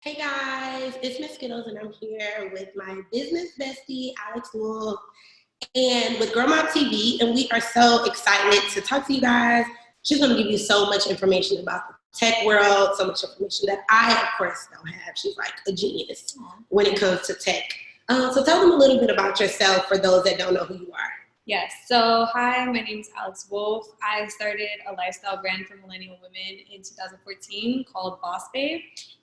Hey guys, it's Miss Skittles and I'm here with my business bestie, Alex Wolf, and with Girl Mobb TV, and we are so excited to talk to you guys. She's going to give you so much information about the tech world, so much information that I, of course, don't have. She's like a genius when it comes to tech. So tell them a little bit about yourself for those that don't know who you are. Yes. So, hi, my name is Alex Wolf. I started a lifestyle brand for millennial women in 2014 called Boss Babe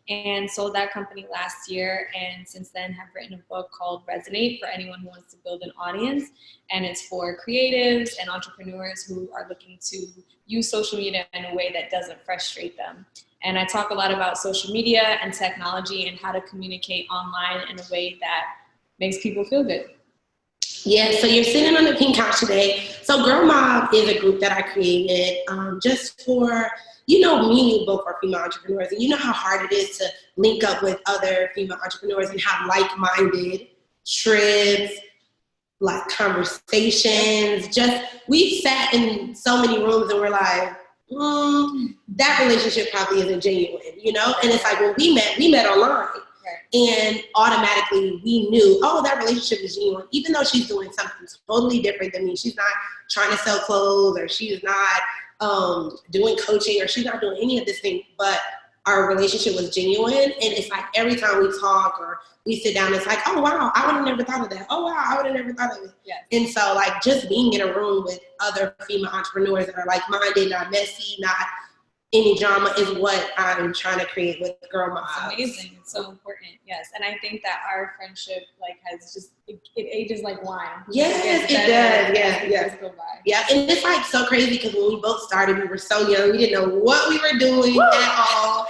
and sold that company last year. And since then have written a book called Resonate for anyone who wants to build an audience. And it's for creatives and entrepreneurs who are looking to use social media in a way that doesn't frustrate them. And I talk a lot about social media and technology and how to communicate online in a way that makes people feel good. Yeah, so you're sitting on the pink couch today. So Gurl Mobb is a group that I created just for, me both are female entrepreneurs. And you know how hard it is to link up with other female entrepreneurs and have like-minded trips, like conversations. We've sat in so many rooms and we're like, that relationship probably isn't genuine, And it's like when we met online. And automatically we knew, that relationship is genuine, even though she's doing something totally different than me. She's not trying to sell clothes, or she's not doing coaching, or she's not doing any of this thing, but our relationship was genuine. And it's like every time we talk or we sit down, it's like, oh, wow, I would have never thought of that. Oh, wow, I would have never thought of it. Yes. And so like just being in a room with other female entrepreneurs that are like-minded, not messy, not any drama is what I'm trying to create with Gurl Mobb. It's amazing. It's so important. Yes. And I think that our friendship has just, it ages like wine. Yes, it does. Yeah. Go by. Yeah. And it's like so crazy because when we both started, we were so young. We didn't know what we were doing at all.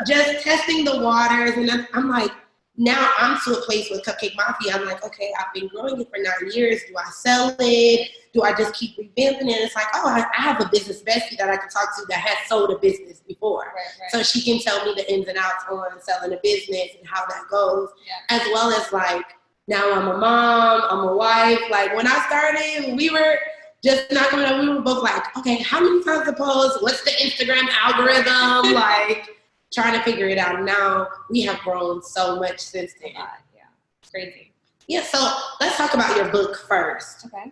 Just testing the waters. And I'm like, now I'm to a place with Cupcake Mafia. I'm like, okay, I've been growing it for 9 years. Do I sell it? Do I just keep revamping it? It's like, I have a business bestie that I can talk to that has sold a business before. Right. So she can tell me the ins and outs on selling a business and how that goes. Yeah. As well as like, now I'm a mom, I'm a wife. Like when I started, we were just not coming up. We were both like, okay, how many times to post? What's the Instagram algorithm? Like, trying to figure it out. Now we have grown so much since then. Yeah, it's crazy. Yeah, so let's talk about your book first. Okay.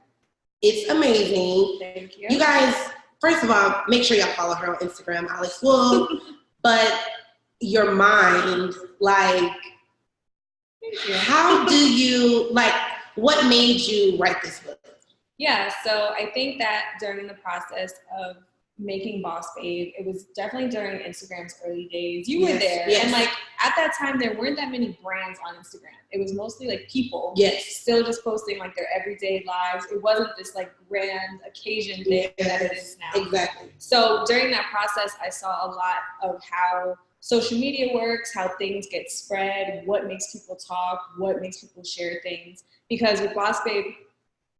It's amazing. Thank you. You guys, first of all, make sure y'all follow her on Instagram, Alex Wolf. But your mind, like, how do you, like, what made you write this book? Yeah, so I think that during the process of making Boss Babe, it was definitely during Instagram's early days. You were there. Yes. And like at that time, there weren't that many brands on Instagram. It was mostly like people still just posting like their everyday lives. It wasn't this like grand occasion thing that it is now. Exactly. So during that process, I saw a lot of how social media works, how things get spread, what makes people talk, what makes people share things. Because with Boss Babe,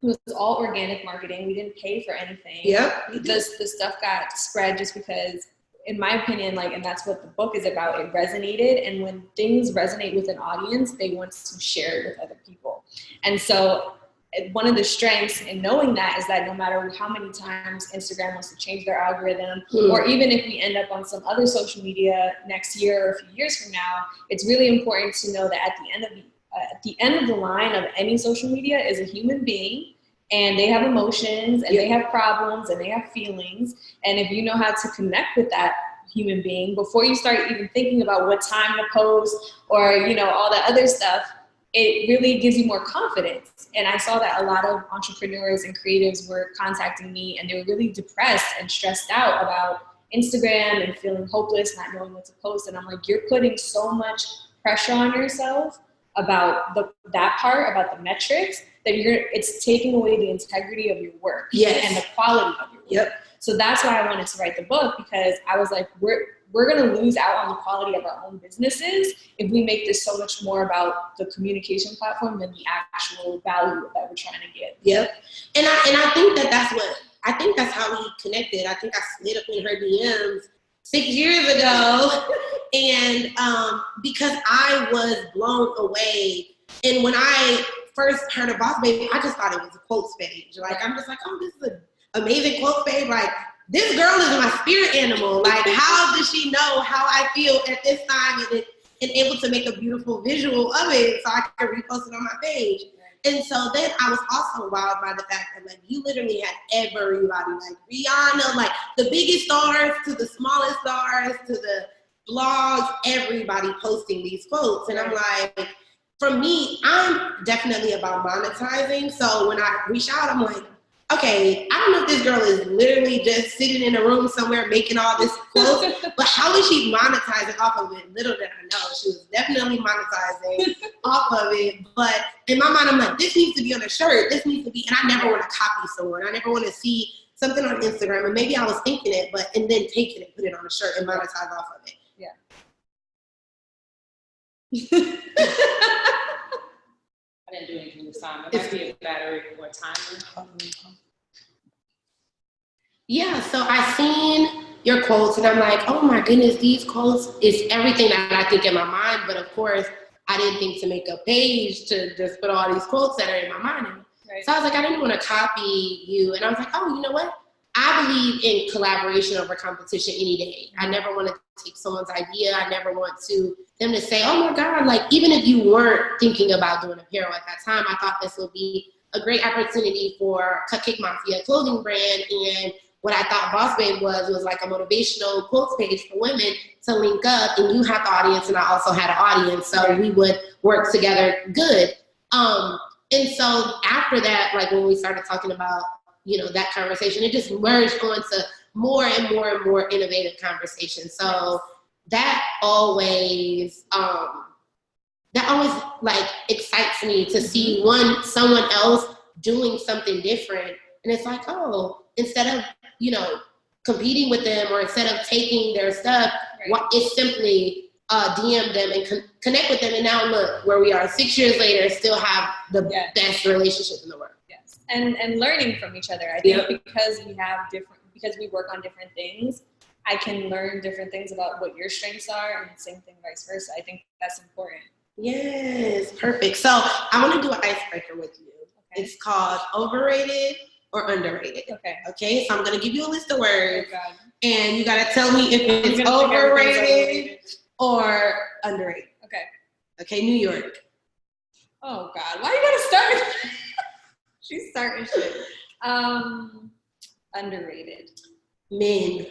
it was all organic marketing. We didn't pay for anything. Yep. The stuff got spread just because, in my opinion, and that's what the book is about, it resonated. And when things resonate with an audience, they want to share it with other people. And so one of the strengths in knowing that is that no matter how many times Instagram wants to change their algorithm, or even if we end up on some other social media next year or a few years from now, it's really important to know that at the end of the line of any social media is a human being, and they have emotions, and they have problems, and they have feelings. And if you know how to connect with that human being before you start even thinking about what time to post or, all that other stuff, it really gives you more confidence. And I saw that a lot of entrepreneurs and creatives were contacting me, and they were really depressed and stressed out about Instagram and feeling hopeless, not knowing what to post. And I'm like, you're putting so much pressure on yourself about that part, about the metrics, that it's taking away the integrity of your work and the quality of your work. Yep. So that's why I wanted to write the book, because I was like, we're going to lose out on the quality of our own businesses if we make this so much more about the communication platform than the actual value that we're trying to get. Yep. And I think that's how we connected. I think I slid up in her DMs 6 years ago. And because I was blown away. And when I first heard of Boss Baby, I just thought it was a quotes page. Like, I'm just like, oh, this is an amazing quotes page. Like, this girl is my spirit animal. Like, how does she know how I feel at this time? and able to make a beautiful visual of it so I could repost it on my page. And so then I was also wowed by the fact that, like, you literally had everybody, like Rihanna, like the biggest stars to the smallest stars to the blogs, everybody posting these quotes. And I'm like, for me, I'm definitely about monetizing. So when I reach out, I'm like, okay, I don't know if this girl is literally just sitting in a room somewhere making all this quotes, but how is she monetizing off of it? Little did I know. She was definitely monetizing off of it. But in my mind, I'm like, this needs to be on a shirt. This needs to be, and I never want to copy someone. I never want to see something on Instagram, and maybe I was thinking it, and then take it and put it on a shirt and monetize off of it. Yeah. I didn't do anything this time. It might be a battery or timer. Yeah, so I seen your quotes and I'm like, oh my goodness, these quotes is everything that I think in my mind. But of course, I didn't think to make a page to just put all these quotes that are in my mind. Right. So I was like, I didn't want to copy you. And I was like, oh, you know what? I believe in collaboration over competition any day. I never want to take someone's idea. I never want them to say, oh my God, like even if you weren't thinking about doing apparel at that time, I thought this would be a great opportunity for Cupcake Mafia clothing brand. And what I thought Boss Babe was like a motivational quotes page for women to link up, and you had the audience and I also had an audience. So we would work together good. And so after that, like when we started talking about, that conversation, it just merged onto more and more and more innovative conversations. So that always like excites me to see someone else doing something different. And it's like, oh, instead of, competing with them or instead of taking their stuff, it's simply DM them and connect with them. And now look where we are 6 years later, still have the best relationship in the world. Yes. And learning from each other. I think because we work on different things, I can learn different things about what your strengths are, and the same thing vice versa. I think that's important. Yes, perfect. So I want to do an icebreaker with you. Okay. It's called overrated or underrated. Okay. So I'm going to give you a list of words, and you got to tell me if it's overrated or underrated. Okay. New York. Oh God, why you got to start? She's starting shit. Underrated. Men.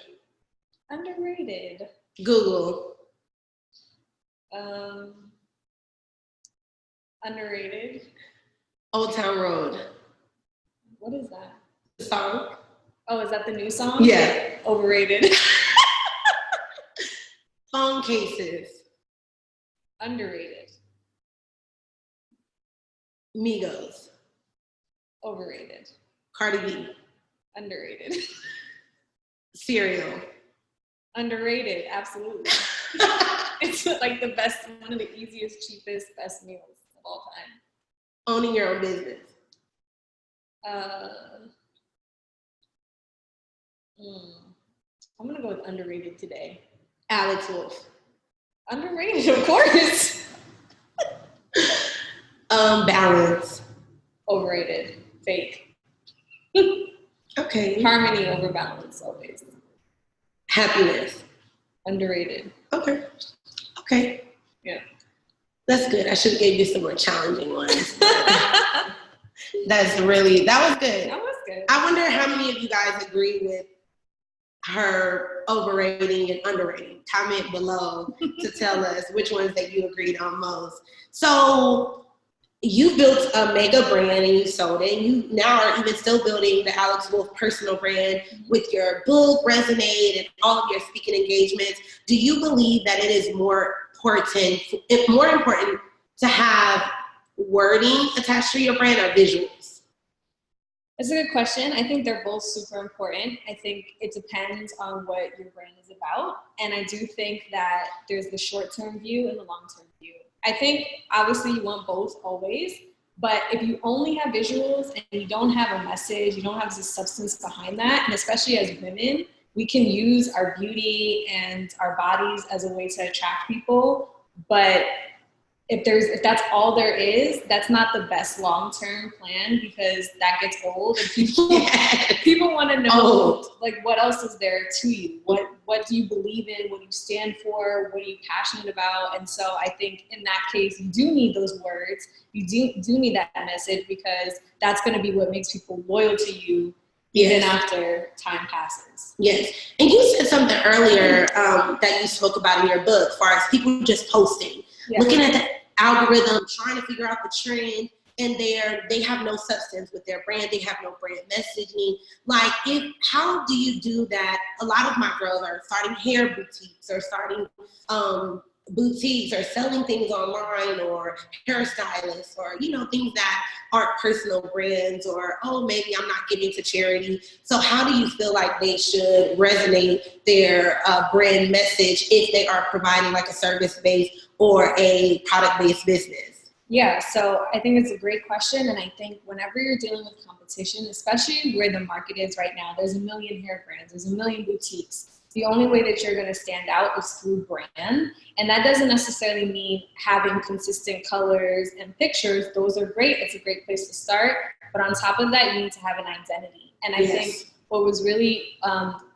Underrated. Google. Underrated. Old Town Road. What is that? The song. Oh, is that the new song? Yeah. Overrated. Phone cases. Underrated. Migos. Overrated. Cardi B. Underrated. Cereal. Underrated, absolutely. It's like the best, one of the easiest, cheapest, best meals of all time. Owning your own business. I'm gonna go with underrated today. Alex Wolf. Underrated, of course. Balance. Overrated. Fake. Okay. Harmony over balance, always. Happiness. Underrated. Okay. Yeah. That's good. I should have gave you some more challenging ones. That was good. That was good. I wonder how many of you guys agree with her overrating and underrating. Comment below to tell us which ones that you agreed on most. So you built a mega brand and you sold it, and you now are even still building the Alex Wolf personal brand with your book, Resonate, and all of your speaking engagements. Do you believe that it is more important to have wording attached to your brand or visuals? That's a good question. I think they're both super important. I think it depends on what your brand is about. And I do think that there's the short-term view and the long-term view. I think obviously you want both always, but if you only have visuals and you don't have a message, you don't have the substance behind that, and especially as women, we can use our beauty and our bodies as a way to attract people, but if that's all there is, that's not the best long-term plan, because that gets old and people want to know like what else is there to you, what do you believe in, what do you stand for, what are you passionate about. And so I think in that case you do need those words, you do need that message, because that's going to be what makes people loyal to you even after time passes. Yes. And you said something earlier that you spoke about in your book, as far as people just posting, looking at the algorithm, trying to figure out the trend, and they have no substance with their brand. They have no brand messaging. Like, how do you do that? A lot of my girls are starting hair boutiques, or starting boutiques, or selling things online, or hairstylists, or things that aren't personal brands, or maybe I'm not giving to charity. So how do you feel like they should resonate their brand message if they are providing like a service-based or a product-based business? Yeah, so I think it's a great question. And I think whenever you're dealing with competition, especially where the market is right now, there's a million hair brands, there's a million boutiques. The only way that you're going to stand out is through brand. And that doesn't necessarily mean having consistent colors and pictures. Those are great. It's a great place to start. But on top of that, you need to have an identity. And I think what was really,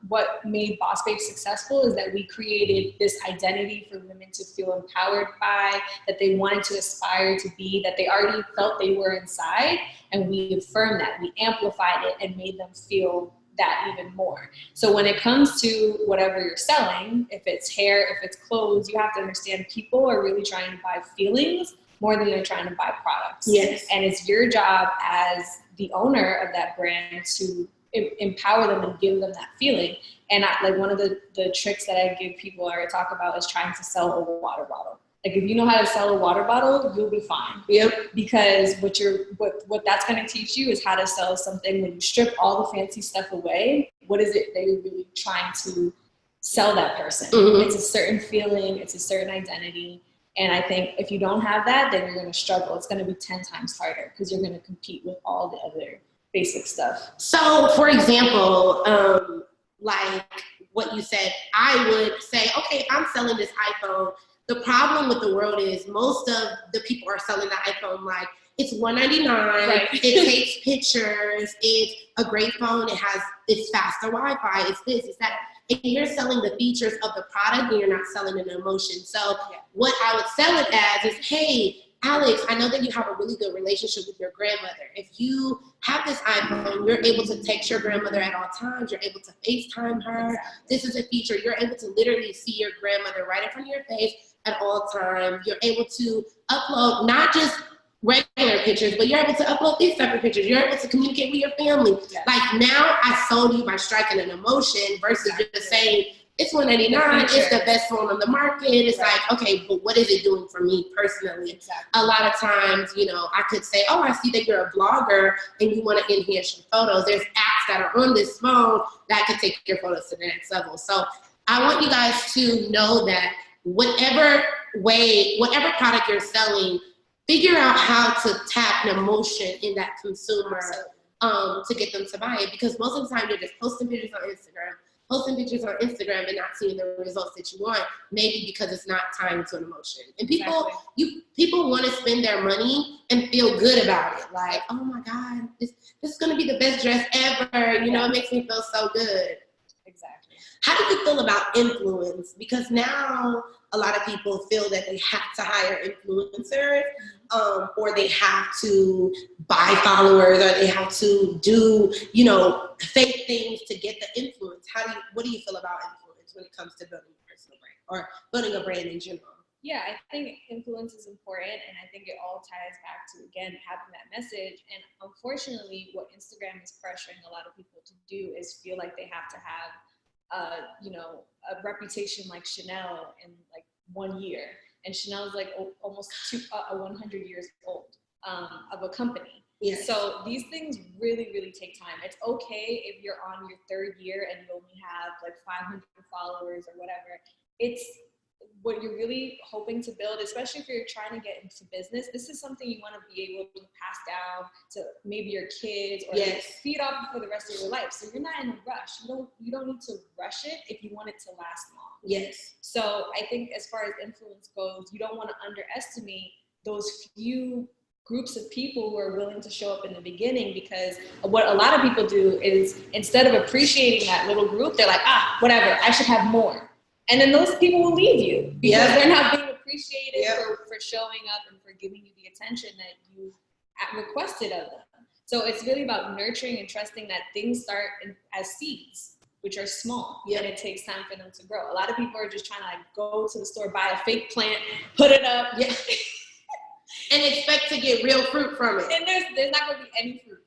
what made Boss Babe successful is that we created this identity for women to feel empowered by, that they wanted to aspire to be, that they already felt they were inside. And we affirmed that. We amplified it and made them feel that even more. So when it comes to whatever you're selling, if it's hair, if it's clothes, you have to understand people are really trying to buy feelings more than they're trying to buy products. Yes. And it's your job as the owner of that brand to empower them and give them that feeling. And like one of the tricks that I give people or I talk about is trying to sell a water bottle. Like if you know how to sell a water bottle, you'll be fine. Yep. Because what that's going to teach you is how to sell something when you strip all the fancy stuff away. What is it that you're really trying to sell that person? Mm-hmm. It's a certain feeling. It's a certain identity. And I think if you don't have that, then you're going to struggle. It's going to be 10 times harder because you're going to compete with all the other basic stuff. So, for example, like what you said, I would say, okay, I'm selling this iPhone. The problem with the world is most of the people are selling the iPhone like it's $199. Right. It takes pictures. It's a great phone. It's faster Wi-Fi. It's this. It's that. And you're selling the features of the product, and you're not selling an emotion. So what I would sell it as is, hey, Alex, I know that you have a really good relationship with your grandmother. If you have this iPhone, you're able to text your grandmother at all times. You're able to FaceTime her. Exactly. This is a feature. You're able to literally see your grandmother right in front of your face at all times. You're able to upload not just regular pictures, but you're able to upload these type of pictures. You're able to communicate with your family. Yes. Like now I sold you by striking an emotion versus just saying, it's $199, it's the best phone on the market. It's right. Like, okay, but what is it doing for me personally? Exactly. A lot of times, I could say, oh, I see that you're a blogger and you want to enhance your photos. There's apps that are on this phone that can take your photos to the next level. So I want you guys to know that whatever product you're selling, figure out how to tap an emotion in that consumer to get them to buy it. Because most of the time you're just posting pictures on Instagram and not seeing the results that you want, maybe because it's not tied to an emotion. And people want to spend their money and feel good about it. Like, oh my God, this is going to be the best dress ever. It makes me feel so good. Exactly. How do you feel about influence? Because now a lot of people feel that they have to hire influencers, or they have to buy followers, or they have to do, fake things to get the influence. What do you feel about influence when it comes to building a personal brand or building a brand in general? Yeah, I think influence is important, and I think it all ties back to, again, having that message. And unfortunately, what Instagram is pressuring a lot of people to do is feel like they have to have a reputation like Chanel in like 1 year. And Chanel is like almost 100 years old of a company. Yes. So these things really, really take time. It's okay if you're on your 3rd year and you only have like 500 followers or whatever. It's what you're really hoping to build, especially if you're trying to get into business. This is something you want to be able to pass down to maybe your kids or feed off for the rest of your life. So you're not in a rush. You don't need to rush it if you want it to last long. Yes. So I think as far as influence goes, you don't want to underestimate those few groups of people who are willing to show up in the beginning, because what a lot of people do is instead of appreciating that little group, they're like, whatever, I should have more. And then those people will leave you because they're not being appreciated for showing up and for giving you the attention that you requested of them. So it's really about nurturing and trusting that things start as seeds, which are small, and it takes time for them to grow. A lot of people are just trying to like go to the store, buy a fake plant, put it up, and expect to get real fruit from it. And there's not going to be any fruit.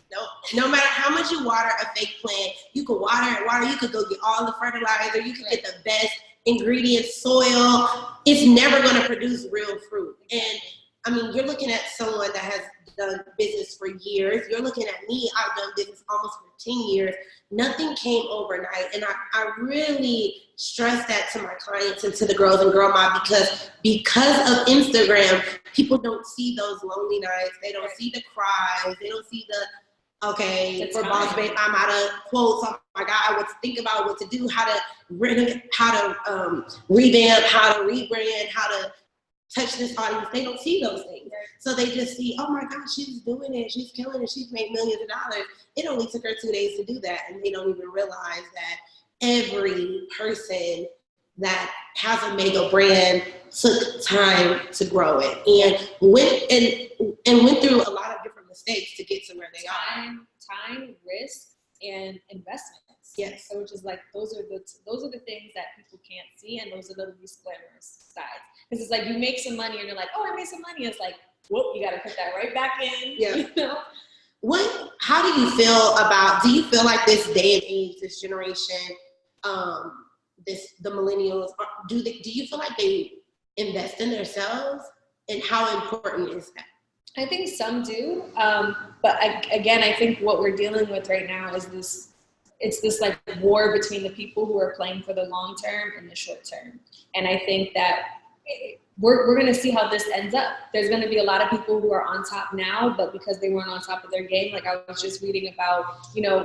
No matter how much you water a fake plant, you could water and water. You could go get all the fertilizer. You could get the best ingredients, soil. It's never going to produce real fruit. And I mean, you're looking at someone that has done business for years. You're looking at me. I've done business almost for 10 years. Nothing came overnight. And I really stress that to my clients and to the girls in Gurl Mobb because of Instagram, people don't see those lonely nights. They don't see the cries. They don't see for Boss Babe, I'm out of quotes. Oh my God, think about what to do, how to revamp, how to rebrand, how to touch this audience. They don't see those things. So they just see, oh my God, she's doing it. She's killing it. She's made millions of dollars. It only took her 2 days to do that. And they don't even realize that every person that has a mega brand took time to grow it and went through a lot of different mistakes to get to where they are. Time, risk, and investments. Yes. So which is like those are the things that people can't see, and those are the least glamorous sides. Because it's like you make some money and you're like, oh, I made some money. It's like, whoop, you got to put that right back in. Yeah. You know? How do you feel like this day and age, this generation, the millennials, do you feel like they invest in themselves, and how important is that? I think some do, but I think what we're dealing with right now is this like war between the people who are playing for the long term and the short term. And I think that we're going to see how this ends up. There's going to be a lot of people who are on top now, but because they weren't on top of their game, like I was just reading about,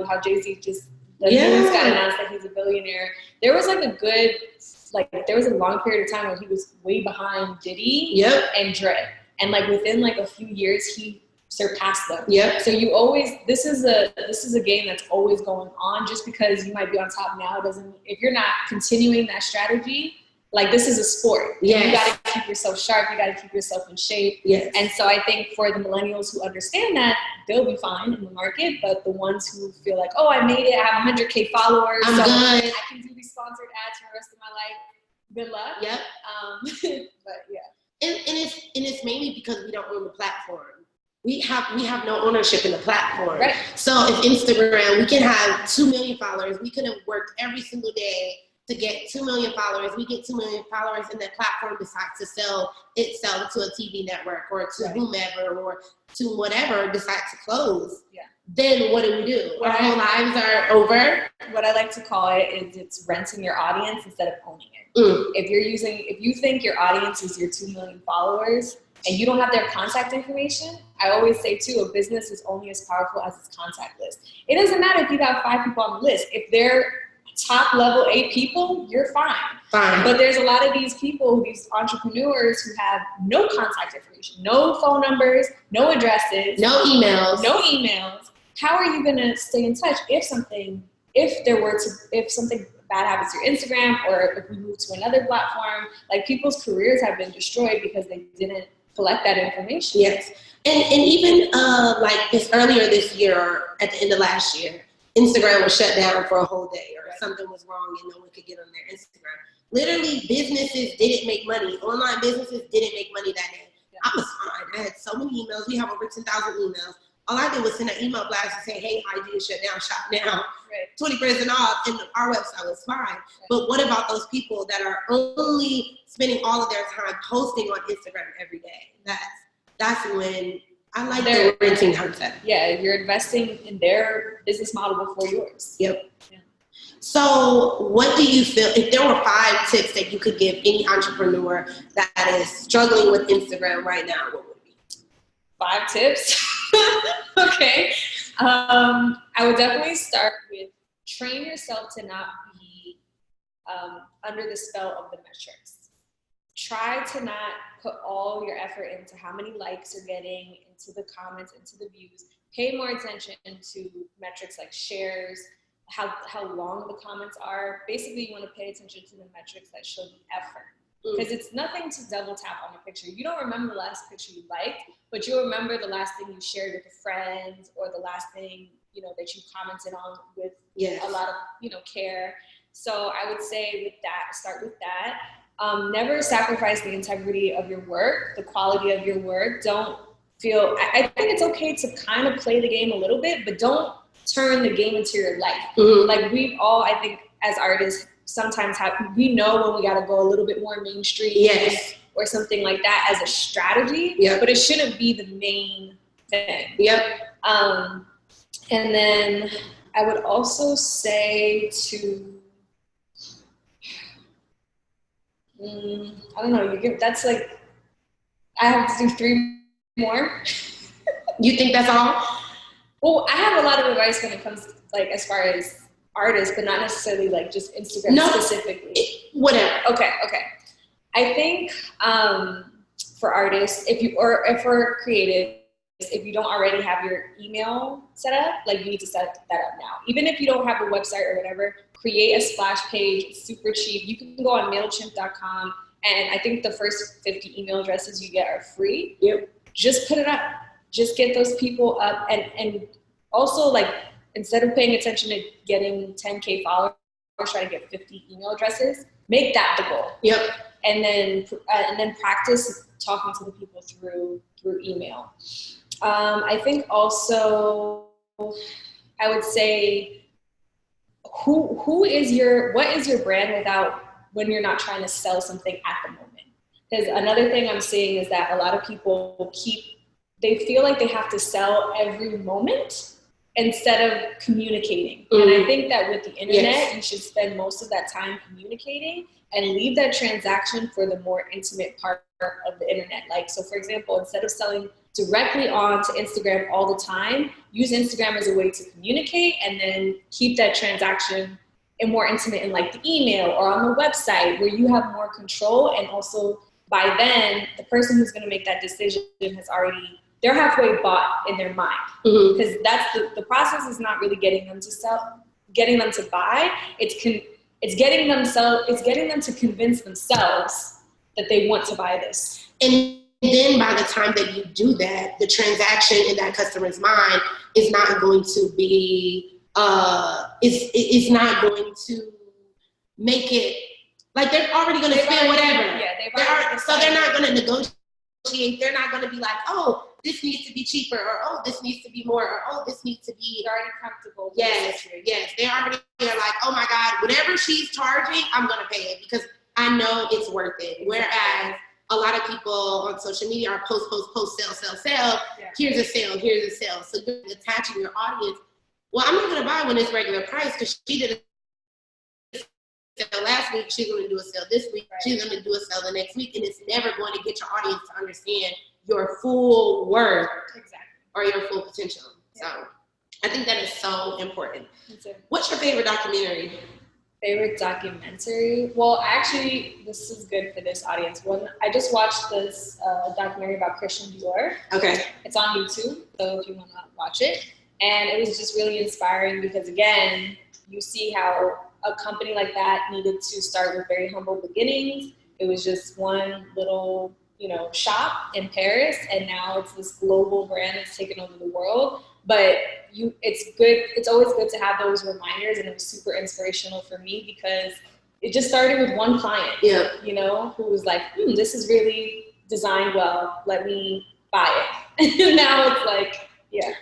how Jay-Z the news got announced that he's a billionaire. There was there was a long period of time where he was way behind Diddy and Dre. And within a few years, he surpassed them. Yep. So this is a game that's always going on. Just because you might be on top now doesn't mean, if you're not continuing that strategy, this is a sport. Yes. You got to keep yourself sharp. You got to keep yourself in shape. Yes. And so I think for the millennials who understand that, they'll be fine in the market. But the ones who feel like, oh, I made it, I have 100K followers, I'm good. I can do these sponsored ads for the rest of my life. Good luck. Yep. But yeah. And it's mainly because we don't own the platform. We have no ownership in the platform. Right. So if Instagram, we can have 2 million followers. We could have worked every single day to get 2 million followers. We get 2 million followers, and that platform decides to sell itself to a TV network or to whomever or to whatever decides to close. Yeah. Then what do? Our whole lives are over. What I like to call it is it's renting your audience instead of owning it. If you think your audience is your 2 million followers and you don't have their contact information, I always say too, a business is only as powerful as its contact list. It doesn't matter if you got 5 people on the list. If they're top level 8 people, you're fine. But there's a lot of these people, these entrepreneurs who have no contact information, no phone numbers, no addresses, no emails. How are you going to stay in touch if something bad happens to your Instagram, or if we move to another platform? People's careers have been destroyed because they didn't collect that information. Yes. And even earlier this year, or at the end of last year, Instagram was shut down for a whole day, or something was wrong and no one could get on their Instagram. Literally, businesses didn't make money. Online businesses didn't make money that day. Yeah. I was fine. I had so many emails. We have over 10,000 emails. All I did was send an email blast and say, hey, IG is shut down, shop now, 20% off, and our website was fine. Right. But what about those people that are only spending all of their time posting on Instagram every day? That's when I like the renting concept. Yeah, you're investing in their business model before yours. Yep. Yeah. So what do you feel, if there were 5 tips that you could give any entrepreneur that is struggling with Instagram right now, what would it be? 5 tips? Okay. I would definitely start with train yourself to not be under the spell of the metrics. try to not put all your effort into how many likes you're getting, into the comments, into the views. Pay more attention to metrics like shares, how long the comments are. Basically, you want to pay attention to the metrics that show the effort. Because it's nothing to double tap on a picture. You don't remember the last picture you liked, but you'll remember the last thing you shared with a friend, or the last thing, you know, that you commented on with a lot of, you know, care. So I would say with that, start with that. Never sacrifice the integrity of your work, the quality of your work. Don't feel, I think it's okay to kind of play the game a little bit, but don't turn the game into your life. Like we've all, I think, as artists, sometimes we know when we got to go a little bit more mainstream or something like that as a strategy, but it shouldn't be the main thing. And then I would also say to, I don't know, that's like, I have to do 3 more. You think that's all? Well, I have a lot of advice when it comes, like, as far as artists, but not necessarily like just Instagram specifically. Whatever. Okay. I think for artists, if for creatives, if you don't already have your email set up, like you need to set that up now. Even if you don't have a website or whatever, create a splash page. It's super cheap. You can go on MailChimp.com, and I think the first 50 email addresses you get are free. Just put it up. Just get those people up, and also, like, instead of paying attention to getting 10K followers, try to get 50 email addresses. Make that the goal. And then practice talking to the people through email. I think also, I would say, what is your brand when you're not trying to sell something at the moment? Because another thing I'm seeing is that a lot of people they feel like they have to sell every moment instead of communicating. And I think that with the internet, you should spend most of that time communicating and leave that transaction for the more intimate part of the internet. Like, so for example, instead of selling directly onto Instagram all the time, use Instagram as a way to communicate, and then keep that transaction and more intimate in like the email or on the website, where you have more control. And also by then, the person who's going to make that decision they're halfway bought in their mind. Because that's the process is not really getting them to buy. It's getting them to convince themselves that they want to buy this. And then by the time that you do that, the transaction in that customer's mind is not going to be, it's not going to make it, like, they're already going to spend whatever. So they're not going to negotiate. They're not going to be like, oh, this needs to be cheaper, or oh, this needs to be more, or oh, this needs to be. They're already comfortable. Yes. They already are like, oh my God, whatever she's charging, I'm going to pay it because I know it's worth it. Exactly. Whereas a lot of people on social media are post, sell. Here's a sale. So you're attaching your audience. Well, I'm not going to buy when it's regular price because she did a sale last week. She's going to do a sale this week. Right. She's going to do a sale the next week. And it's never going to get your audience to understand your full worth or your full potential. So I think that is so important. What's your favorite documentary? Favorite documentary? Well, actually, this is good for this audience. I just watched this documentary about Christian Dior. Okay. It's on YouTube, so if you want to watch it. And it was just really inspiring because, again, you see how a company like that needed to start with very humble beginnings. It was just one little, shop in Paris, and now it's this global brand that's taken over the world. But it's always good to have those reminders, and it was super inspirational for me because it just started with one client, who was like, this is really designed well, let me buy it. And now it's like,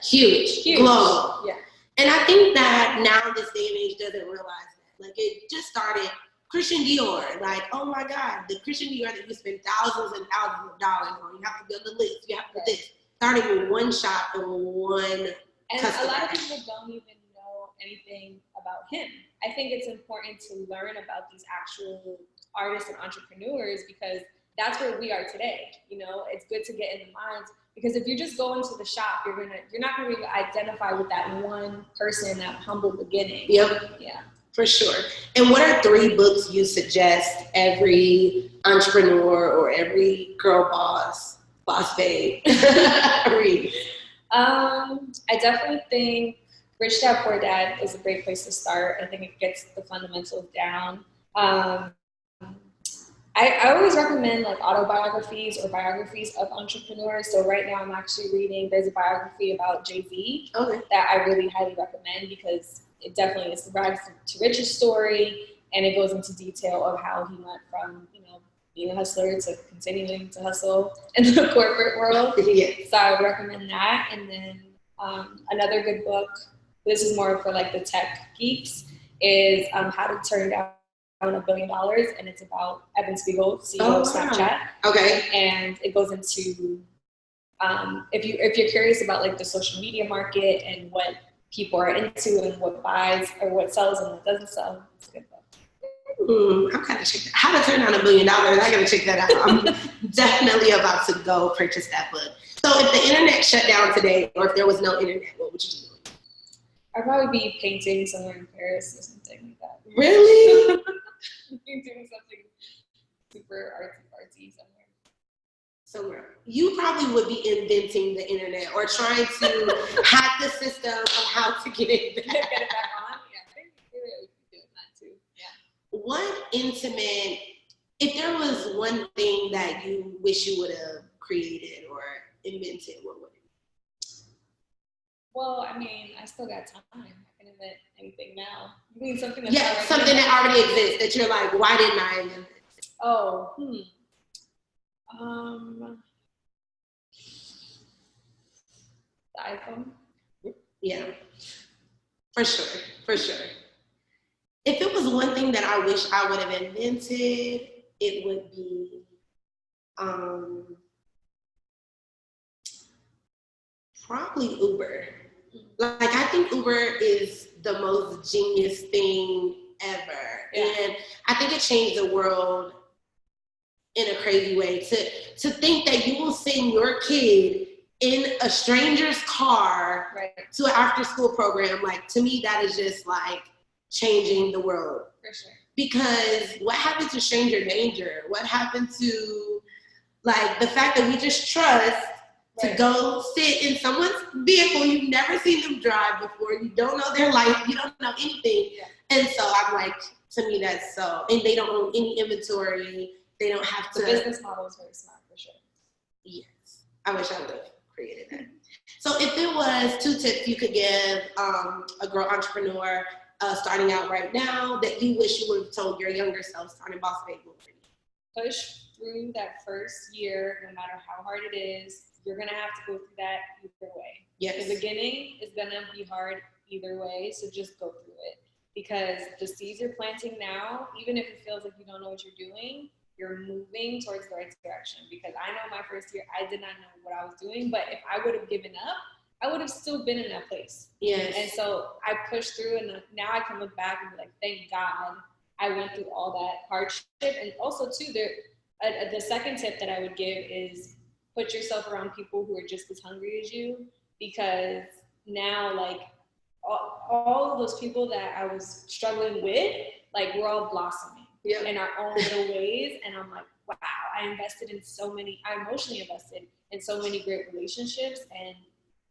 huge, global. And I think that now this day and age doesn't realize that. Like, it just started Christian Dior, like, oh my God, the Christian Dior that you spend thousands and thousands of dollars on, you have to build a list, you have to do this. Starting with one shop and one customer. A lot of people don't even know anything about him. I think it's important to learn about these actual artists and entrepreneurs because that's where we are today. It's good to get in the minds because if you just go into the shop, you're not gonna really identify with that one person, that humble beginning. Yep. Yeah. For sure. And what are 3 books you suggest every entrepreneur or every girl boss babe read? I definitely think Rich Dad Poor Dad is a great place to start. I think it gets the fundamentals down. I always recommend like autobiographies or biographies of entrepreneurs. So right now I'm actually reading, there's a biography about Jay-Z that I really highly recommend because it definitely is the rags to riches story, and it goes into detail of how he went from, being a hustler to continuing to hustle in the corporate world. Yes. So I would recommend that. And then another good book, this is more for like the tech geeks, is How to Turn Down $1 billion, and it's about Evan Spiegel, CEO of Snapchat. Okay. And it goes into if you're curious about like the social media market and what people are into and what buys or what sells and what doesn't sell, it's a good book. I gotta check that. How to Turn Down $1 billion. I gotta check that out. I'm definitely about to go purchase that book. So if the internet shut down today, or if there was no internet, what would you do? I'd probably be painting somewhere in Paris or something like that. Really? Doing something super artsy somewhere. You probably would be inventing the internet or trying to hack the system of how to get it back. Get it back on? Yeah, I think we would be doing that too. Yeah. What intimate, if there was one thing that you wish you would have created or invented, what would it be? Well, I mean, I still got time. I can invent anything now. You mean something that's something that already exists that you're like, why didn't I invent this? Oh, the iPhone. Yeah, for sure. If it was one thing that I wish I would have invented, it would be probably Uber. Like, I think Uber is the most genius thing ever. Yeah. And I think it changed the world in a crazy way. To think that you will send your kid in a stranger's car to an after-school program, like, to me, that is just, like, changing the world. For sure. Because what happened to stranger danger? What happened to, like, the fact that we just trust to go sit in someone's vehicle you've never seen them drive before, you don't know their life, you don't know anything. Yeah. And so I'm like, to me, that's so, and they don't own any inventory. They don't have to. The business model is very smart, for sure. Yes. I wish I would have created that. So if it was 2 tips you could give a girl entrepreneur starting out right now that you wish you would have told your younger self starting Boss Babe, what would it be? Push through that first year, no matter how hard it is. You're going to have to go through that either way. Yes. The beginning is going to be hard either way, so just go through it. Because the seeds you're planting now, even if it feels like you don't know what you're doing, you're moving towards the right direction. Because I know my first year, I did not know what I was doing, but if I would have given up, I would have still been in that place. Yes. And so I pushed through, and now I can look back and be like, thank God I went through all that hardship. And also, too, the second tip that I would give is put yourself around people who are just as hungry as you, because now, like, all of those people that I was struggling with, like, we're all blossoming in our own little ways. And I'm like, wow, I emotionally invested in so many great relationships. And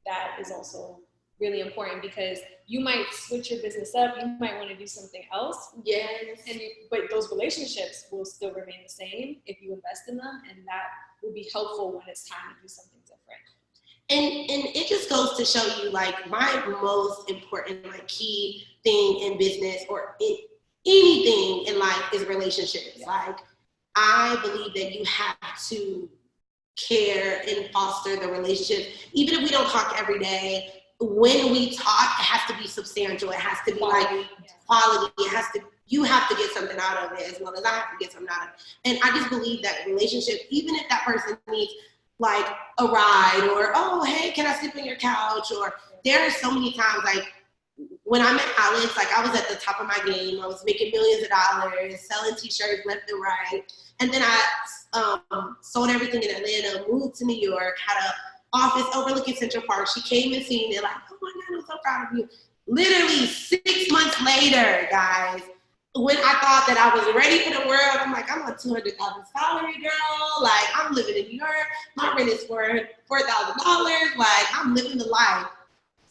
that is also really important, because you might switch your business up. You might want to do something else. Yes. But those relationships will still remain the same if you invest in them. And that will be helpful when it's time to do something different. And it just goes to show you, like, my most important, like, key thing in business or in anything in life is relationships. Yeah. Like, I believe that you have to care and foster the relationship. Even if we don't talk every day, when we talk, it has to be substantial. It has to be quality. Quality. You have to get something out of it as well as I have to get something out of it. And I just believe that relationship, even if that person needs, like, a ride, or, oh, hey, can I sleep on your couch? Or there are so many times, like, when I met Alex, like, I was at the top of my game. I was making millions of dollars, selling t-shirts left and right. And then I sold everything in Atlanta, moved to New York, had an office overlooking Central Park. She came and seen it, like, oh my God, I'm so proud of you. Literally 6 months later, guys, when I thought that I was ready for the world, I'm like, I'm a $200,000 salary girl. Like, I'm living in New York. My rent is for $4,000. Like, I'm living the life.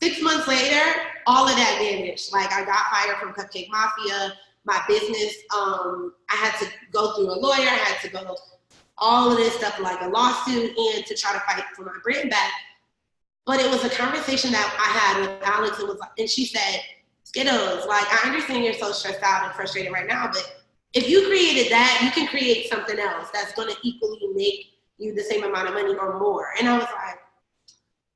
6 months later, all of that vanished. Like, I got fired from Cupcake Mafia. My business, I had to go through a lawyer. I had to go all of this stuff, like a lawsuit, and to try to fight for my brand back. But it was a conversation that I had with Alex, and she said, Skittles, like, I understand you're so stressed out and frustrated right now, but if you created that, you can create something else that's going to equally make you the same amount of money or more. And I was like,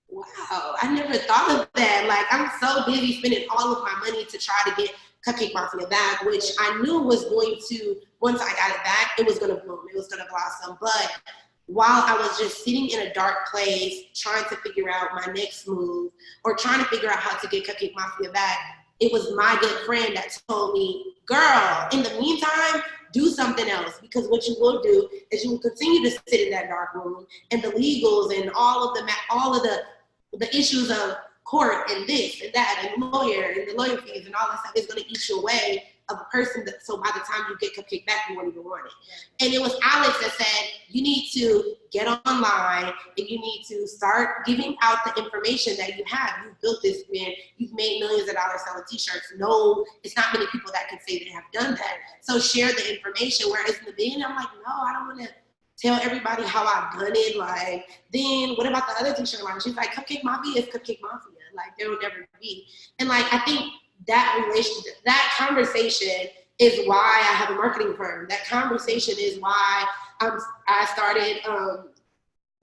wow, I never thought of that. Like, I'm so busy spending all of my money to try to get Cupcake Mafia back, which I knew was going to, once I got it back, it was going to bloom. It was going to blossom. But while I was just sitting in a dark place, trying to figure out my next move or trying to figure out how to get Cupcake Mafia back, it was my good friend that told me, girl, in the meantime, do something else, because what you will do is you will continue to sit in that dark room, and the legals and all of the issues of court and this and that and lawyer and the lawyer fees and all that stuff is going to eat you away of a person that, so by the time you get Cupcake back, you won't even want it. And it was Alex that said, you need to get online and you need to start giving out the information that you have. You've built this brand. You've made millions of dollars selling t-shirts. No, it's not many people that can say they have done that. So share the information. Whereas in the beginning, I'm like, no, I don't want to tell everybody how I've done it. Like, then what about the other t-shirt line? She's like, Cupcake Mafia is Cupcake Mafia. Like, there will never be. And like, I think that relationship, that conversation is why I have a marketing firm. That conversation is why I started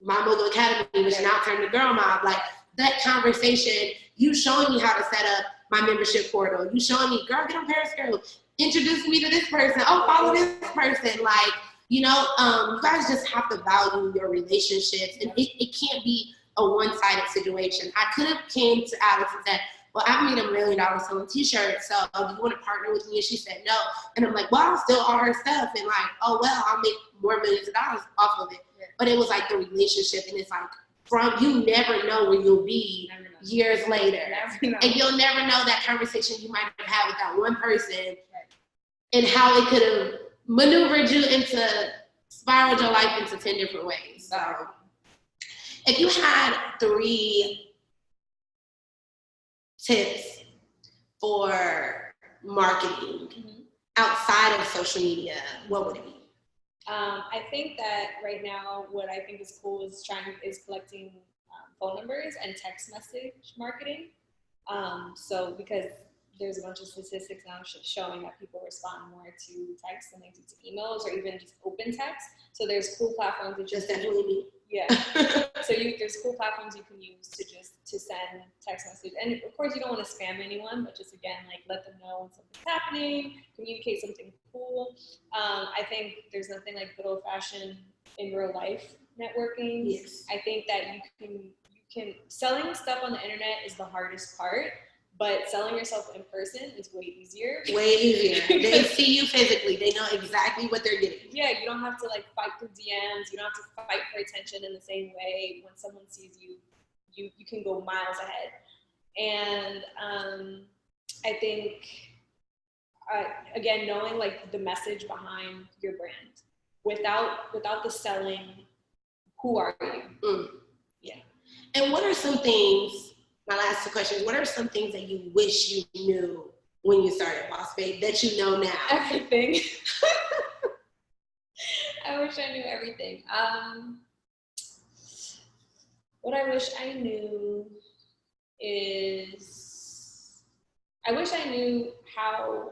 my mobile academy, which now turned to Girl Mobb. Like, that conversation, you showing me how to set up my membership portal. You showing me, girl, get on Periscope. Introduce me to this person. Oh, follow this person. Like, you know, you guys just have to value your relationships, and it can't be a one-sided situation. I could have came to Alex and said, well, I've made $1 million selling t-shirts, so do you want to partner with me? And she said no. And I'm like, well, I'll steal all her stuff, and like, oh, well, I'll make more millions of dollars off of it. Yeah. But it was like the relationship, and it's like, you never know where you'll be years later. And you'll never know that conversation you might have had with that one person and how it could have maneuvered you spiraled your life into 10 different ways. So if you had 3 tips for marketing outside of social media, what would it be? I think that right now, what I think is cool is collecting phone numbers and text message marketing. So because there's a bunch of statistics now showing that people respond more to text than they do to emails or even just open text. So there's cool platforms that just definitely me. Yeah. So there's cool platforms you can use to send text messages. And of course you don't want to spam anyone, but just again, like, let them know when something's happening, communicate something cool. I think there's nothing like good old fashioned in real life networking. Yes. I think that you can selling stuff on the internet is the hardest part. But selling yourself in person is way easier. Way easier. They see you physically. They know exactly what they're getting. Yeah, you don't have to like fight through DMs. You don't have to fight for attention in the same way. When someone sees you, you can go miles ahead. And I think, again, knowing like the message behind your brand. Without the selling, who are you? Yeah. And what are some things, my last 2 questions, what are some things that you wish you knew when you started Boss Babe that you know now? Everything. I wish I knew everything. What I wish I knew is, I wish I knew how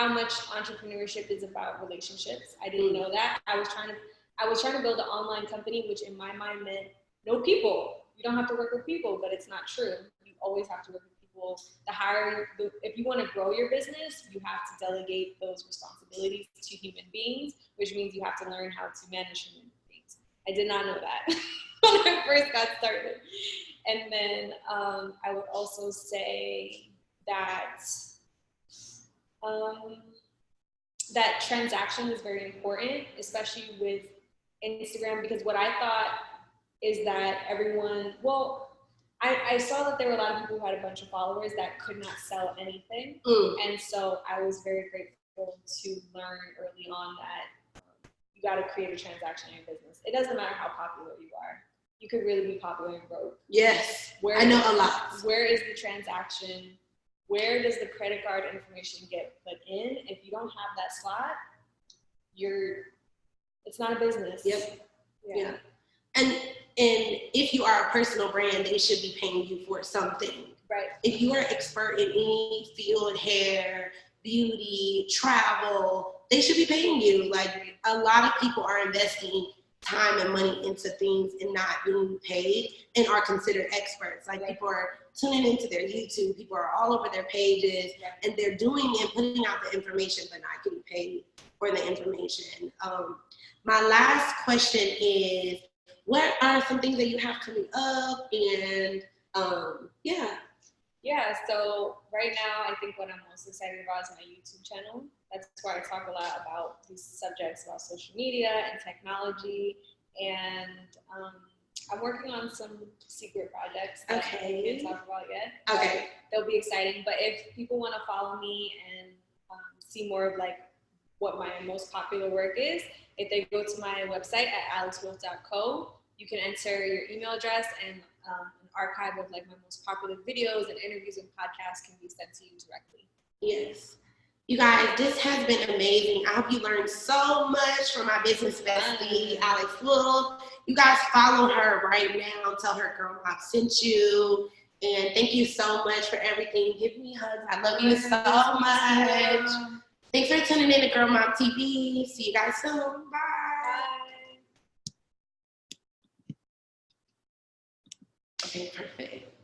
much entrepreneurship is about relationships. I didn't know that. I was trying to build an online company, which in my mind meant no people. You don't have to work with people, but it's not true. You always have to work with people. If you want to grow your business, you have to delegate those responsibilities to human beings, which means you have to learn how to manage human beings. I did not know that when I first got started. And then I would also say that that transaction is very important, especially with Instagram, because what I thought is that everyone, well, I saw that there were a lot of people who had a bunch of followers that could not sell anything. And so I was very grateful to learn early on that you got to create a transaction in your business. It doesn't matter how popular you are. You could really be popular and broke. Yes, I know a lot. Where is the transaction? Where does the credit card information get put in? If you don't have that slot, it's not a business. Yep. Yeah. And if you are a personal brand, they should be paying you for something. Right. If you are an expert in any field, hair, beauty, travel, they should be paying you. Like, a lot of people are investing time and money into things and not being paid and are considered experts. Like, people are tuning into their YouTube, people are all over their pages, and they're doing and putting out the information but not getting paid for the information. My last question is, what are some things that you have coming up? And Yeah, so right now I think what I'm most excited about is my YouTube channel. That's where I talk a lot about these subjects about social media and technology. And I'm working on some secret projects that I can't talk about yet. Okay. They'll be exciting. But if people want to follow me and see more of like what my most popular work is, if they go to my website at alexwolf.co, you can enter your email address, and an archive of like my most popular videos and interviews and podcasts can be sent to you directly. Yes. You guys, this has been amazing. I hope you learned so much from my business bestie, Alex Wolf. You guys follow her right now. Tell her Gurl Mobb sent you. And thank you so much for everything. Give me hugs. I love you so much. Thanks for tuning in to Gurl Mobb TV. See you guys soon. Bye. Okay, perfect.